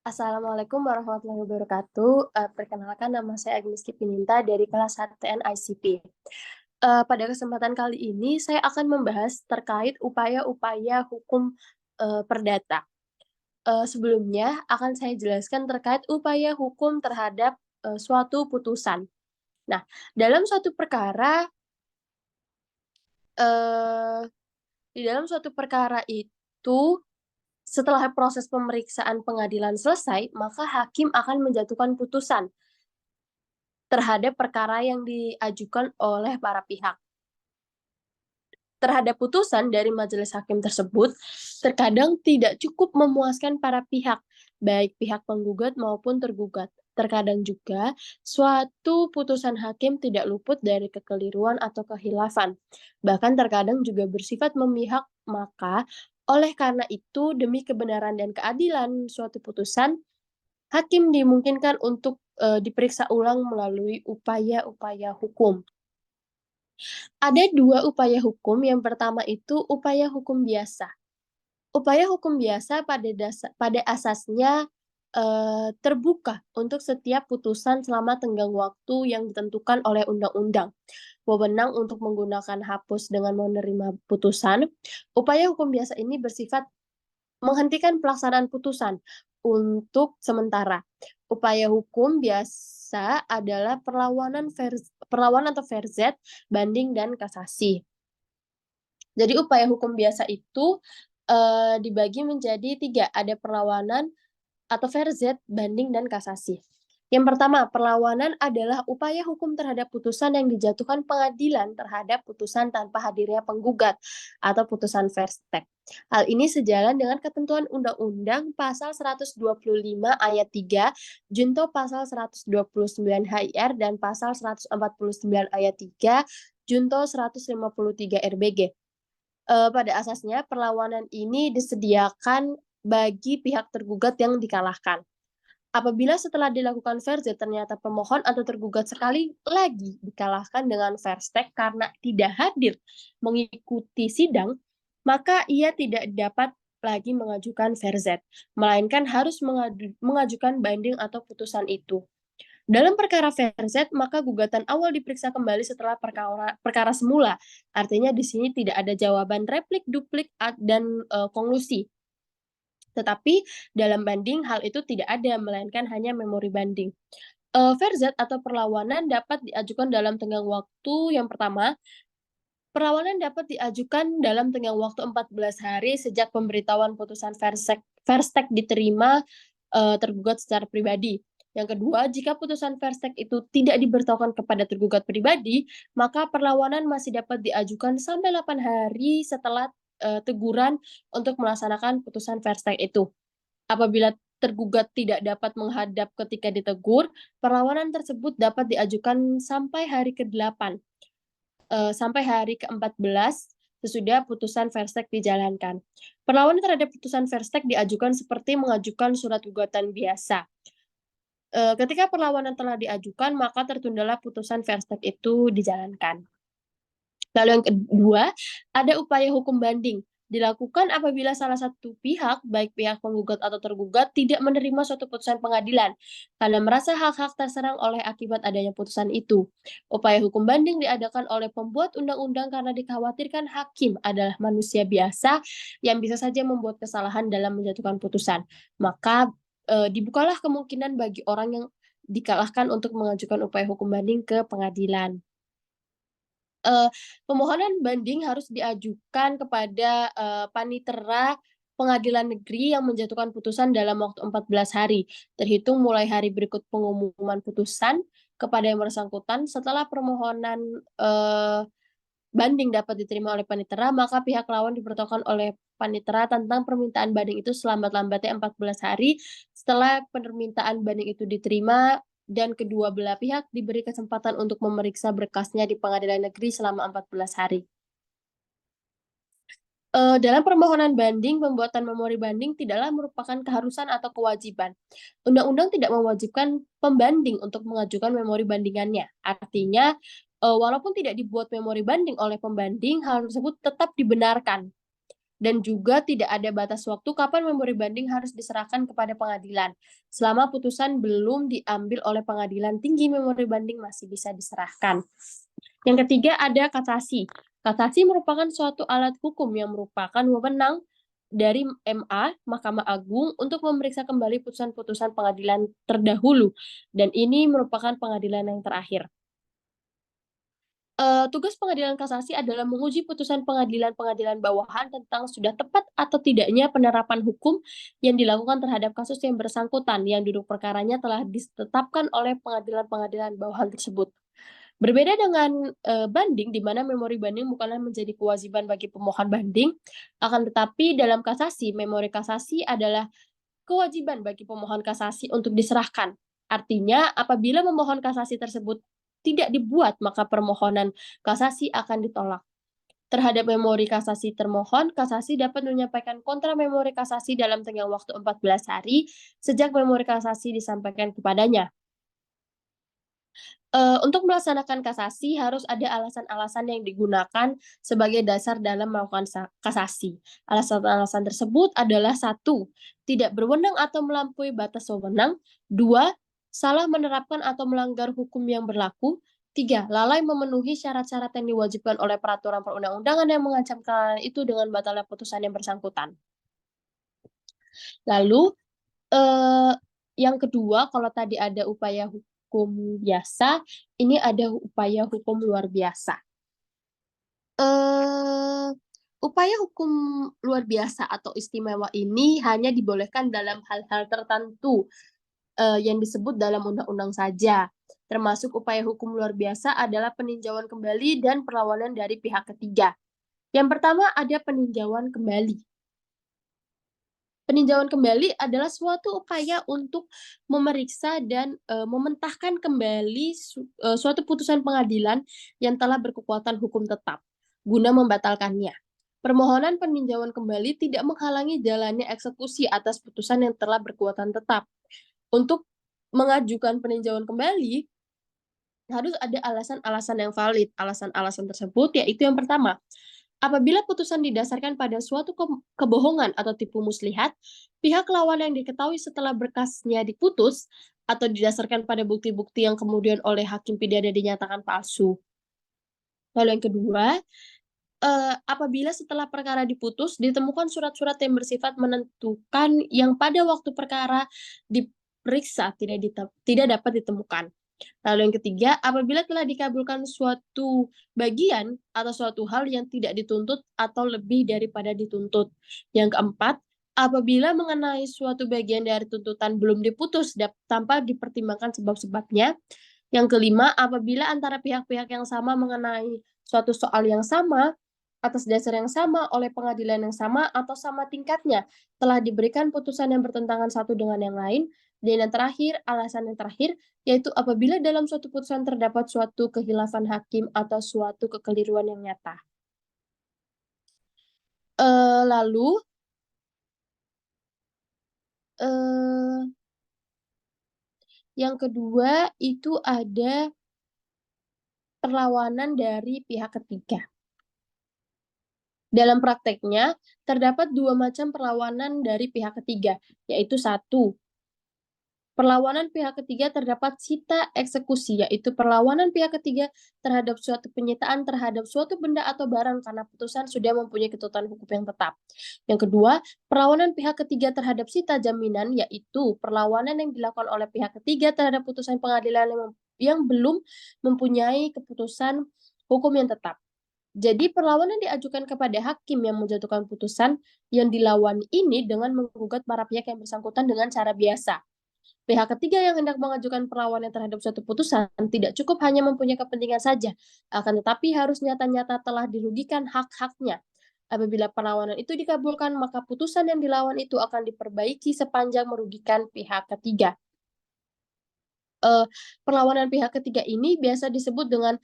Assalamualaikum warahmatullahi wabarakatuh. Perkenalkan nama saya Agnieszka Pinta dari kelas 1 ICP. Pada kesempatan kali ini saya akan membahas terkait upaya-upaya hukum, perdata. Sebelumnya akan saya jelaskan terkait upaya hukum terhadap, suatu putusan. Nah, dalam suatu perkara, eee, di dalam suatu perkara itu setelah proses pemeriksaan pengadilan selesai, maka hakim akan menjatuhkan putusan terhadap perkara yang diajukan oleh para pihak. Terhadap putusan dari majelis hakim tersebut, terkadang tidak cukup memuaskan para pihak, baik pihak penggugat maupun tergugat. Terkadang juga, suatu putusan hakim tidak luput dari kekeliruan atau kehilafan. Bahkan terkadang juga bersifat memihak, maka oleh karena itu, demi kebenaran dan keadilan suatu putusan, hakim dimungkinkan untuk diperiksa ulang melalui upaya-upaya hukum. Ada dua upaya hukum, yang pertama itu upaya hukum biasa. Upaya hukum biasa pada asasnya terbuka untuk setiap putusan selama tenggang waktu yang ditentukan oleh undang-undang. Wewenang untuk menggunakan hapus dengan menerima putusan. Upaya hukum biasa ini bersifat menghentikan pelaksanaan putusan untuk sementara. Upaya hukum biasa adalah perlawanan atau verzet, banding, dan kasasi. Jadi upaya hukum biasa itu dibagi menjadi tiga, ada perlawanan atau verzet, banding, dan kasasi. Yang pertama, perlawanan adalah upaya hukum terhadap putusan yang dijatuhkan pengadilan terhadap putusan tanpa hadirnya penggugat atau putusan verstek. Hal ini sejalan dengan ketentuan Undang-Undang Pasal 125 Ayat 3, Junto Pasal 129 HIR, dan Pasal 149 Ayat 3, Junto 153 RBG. Pada asasnya, perlawanan ini disediakan bagi pihak tergugat yang dikalahkan. Apabila setelah dilakukan verzet ternyata pemohon atau tergugat sekali lagi dikalahkan dengan verstek karena tidak hadir mengikuti sidang, maka ia tidak dapat lagi mengajukan verzet, melainkan harus mengajukan banding atau putusan itu. Dalam perkara verzet, maka gugatan awal diperiksa kembali setelah perkara semula. Artinya di sini tidak ada jawaban replik, duplik, dan konklusi. Tetapi dalam banding hal itu tidak ada, melainkan hanya memori banding. Verzet atau perlawanan dapat diajukan dalam tenggang waktu yang pertama. Perlawanan dapat diajukan dalam tenggang waktu 14 hari sejak pemberitahuan putusan verstek diterima tergugat secara pribadi. Yang kedua, jika putusan verstek itu tidak diberitahukan kepada tergugat pribadi, maka perlawanan masih dapat diajukan sampai 8 hari setelah teguran untuk melaksanakan putusan verstek itu. Apabila tergugat tidak dapat menghadap ketika ditegur, perlawanan tersebut dapat diajukan sampai hari ke-8, sampai hari ke-14 sesudah putusan verstek dijalankan. Perlawanan terhadap putusan verstek diajukan seperti mengajukan surat gugatan biasa. Ketika perlawanan telah diajukan, maka tertundalah putusan verstek itu dijalankan. Lalu yang kedua, ada upaya hukum banding. Dilakukan apabila salah satu pihak, baik pihak penggugat atau tergugat, tidak menerima suatu putusan pengadilan karena merasa hak-hak terserang oleh akibat adanya putusan itu. Upaya hukum banding diadakan oleh pembuat undang-undang karena dikhawatirkan hakim adalah manusia biasa yang bisa saja membuat kesalahan dalam menjatuhkan putusan. Maka dibukalah kemungkinan bagi orang yang dikalahkan untuk mengajukan upaya hukum banding ke pengadilan. Eee, Pemohonan banding harus diajukan kepada panitera pengadilan negeri yang menjatuhkan putusan dalam waktu 14 hari, terhitung mulai hari berikut pengumuman putusan kepada yang bersangkutan. Setelah permohonan banding dapat diterima oleh panitera, maka pihak lawan diberitahukan oleh panitera tentang permintaan banding itu selambat-lambatnya 14 hari setelah permintaan banding itu diterima, dan kedua belah pihak diberi kesempatan untuk memeriksa berkasnya di pengadilan negeri selama 14 hari. Dalam permohonan banding, pembuatan memori banding tidaklah merupakan keharusan atau kewajiban. Undang-undang tidak mewajibkan pembanding untuk mengajukan memori bandingannya. Artinya, walaupun tidak dibuat memori banding oleh pembanding, hal tersebut tetap dibenarkan. Dan juga tidak ada batas waktu kapan memori banding harus diserahkan kepada pengadilan. Selama putusan belum diambil oleh pengadilan tinggi, memori banding masih bisa diserahkan. Yang ketiga ada kasasi. Kasasi merupakan suatu alat hukum yang merupakan wewenang dari MA, Mahkamah Agung, untuk memeriksa kembali putusan-putusan pengadilan terdahulu. Dan ini merupakan pengadilan yang terakhir. Tugas pengadilan kasasi adalah menguji putusan pengadilan-pengadilan bawahan tentang sudah tepat atau tidaknya penerapan hukum yang dilakukan terhadap kasus yang bersangkutan yang duduk perkaranya telah ditetapkan oleh pengadilan-pengadilan bawahan tersebut. Berbeda dengan banding, di mana memori banding bukanlah menjadi kewajiban bagi pemohon banding, akan tetapi dalam kasasi, memori kasasi adalah kewajiban bagi pemohon kasasi untuk diserahkan. Artinya, apabila pemohon kasasi tersebut tidak dibuat, maka permohonan kasasi akan ditolak. Terhadap memori kasasi termohon, kasasi dapat menyampaikan kontra memori kasasi dalam tenggang waktu 14 hari sejak memori kasasi disampaikan kepadanya. Untuk melaksanakan kasasi harus ada alasan-alasan yang digunakan sebagai dasar dalam melakukan kasasi. Alasan-alasan tersebut adalah: 1, tidak berwenang atau melampaui batas wewenang; 2, salah menerapkan atau melanggar hukum yang berlaku; 3, lalai memenuhi syarat-syarat yang diwajibkan oleh peraturan perundang-undangan yang mengancam kelalaian itu dengan batalnya putusan yang bersangkutan. Lalu, yang kedua, kalau tadi ada upaya hukum biasa, ini ada upaya hukum luar biasa. Upaya hukum luar biasa atau istimewa ini hanya dibolehkan dalam hal-hal tertentu, yang disebut dalam undang-undang saja. Termasuk upaya hukum luar biasa adalah peninjauan kembali dan perlawanan dari pihak ketiga. Yang pertama ada peninjauan kembali. Peninjauan kembali adalah suatu upaya untuk memeriksa dan mementahkan kembali suatu putusan pengadilan yang telah berkekuatan hukum tetap, guna membatalkannya. Permohonan peninjauan kembali tidak menghalangi jalannya eksekusi atas putusan yang telah berkekuatan tetap. Untuk mengajukan peninjauan kembali, harus ada alasan-alasan yang valid. Alasan-alasan tersebut yaitu: yang pertama, apabila putusan didasarkan pada suatu kebohongan atau tipu muslihat, pihak lawan yang diketahui setelah berkasnya diputus atau didasarkan pada bukti-bukti yang kemudian oleh hakim pidana dinyatakan palsu. Lalu yang kedua, apabila setelah perkara diputus ditemukan surat-surat yang bersifat menentukan yang pada waktu perkara diperiksa tidak dapat ditemukan. Lalu yang ketiga, apabila telah dikabulkan suatu bagian atau suatu hal yang tidak dituntut atau lebih daripada dituntut. Yang keempat, apabila mengenai suatu bagian dari tuntutan belum diputus tanpa dipertimbangkan sebab-sebabnya. Yang kelima, apabila antara pihak-pihak yang sama mengenai suatu soal yang sama, atas dasar yang sama, oleh pengadilan yang sama, atau sama tingkatnya, telah diberikan putusan yang bertentangan satu dengan yang lain. Dan yang terakhir, alasan yang terakhir, yaitu apabila dalam suatu putusan terdapat suatu kehilafan hakim atau suatu kekeliruan yang nyata. Lalu, yang kedua itu ada perlawanan dari pihak ketiga. Dalam prakteknya, terdapat 2 macam perlawanan dari pihak ketiga, yaitu: 1, perlawanan pihak ketiga terdapat sita eksekusi, yaitu perlawanan pihak ketiga terhadap suatu penyitaan terhadap suatu benda atau barang karena putusan sudah mempunyai ketentuan hukum yang tetap. Yang kedua, perlawanan pihak ketiga terhadap sita jaminan, yaitu perlawanan yang dilakukan oleh pihak ketiga terhadap putusan pengadilan yang belum mempunyai keputusan hukum yang tetap. Jadi perlawanan diajukan kepada hakim yang menjatuhkan putusan yang dilawan ini dengan menggugat para pihak yang bersangkutan dengan cara biasa. Pihak ketiga yang hendak mengajukan perlawanan terhadap suatu putusan tidak cukup hanya mempunyai kepentingan saja, akan tetapi harus nyata-nyata telah dirugikan hak-haknya. Apabila perlawanan itu dikabulkan, maka putusan yang dilawan itu akan diperbaiki sepanjang merugikan pihak ketiga. Perlawanan pihak ketiga ini biasa disebut dengan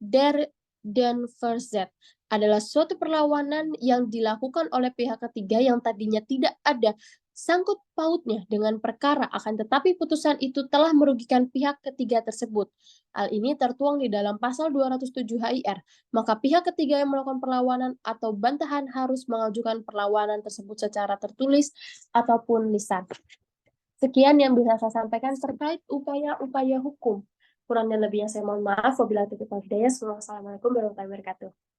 der den verzet, adalah suatu perlawanan yang dilakukan oleh pihak ketiga yang tadinya tidak ada sangkut pautnya dengan perkara, akan tetapi putusan itu telah merugikan pihak ketiga tersebut. Hal ini tertuang di dalam pasal 207 HIR, maka pihak ketiga yang melakukan perlawanan atau bantahan harus mengajukan perlawanan tersebut secara tertulis ataupun lisan. Sekian yang bisa saya sampaikan terkait upaya-upaya hukum. Kurang dan lebihnya saya mohon maaf. Wabillahi taufiq wal hidayah. Wassalamualaikum warahmatullahi wabarakatuh.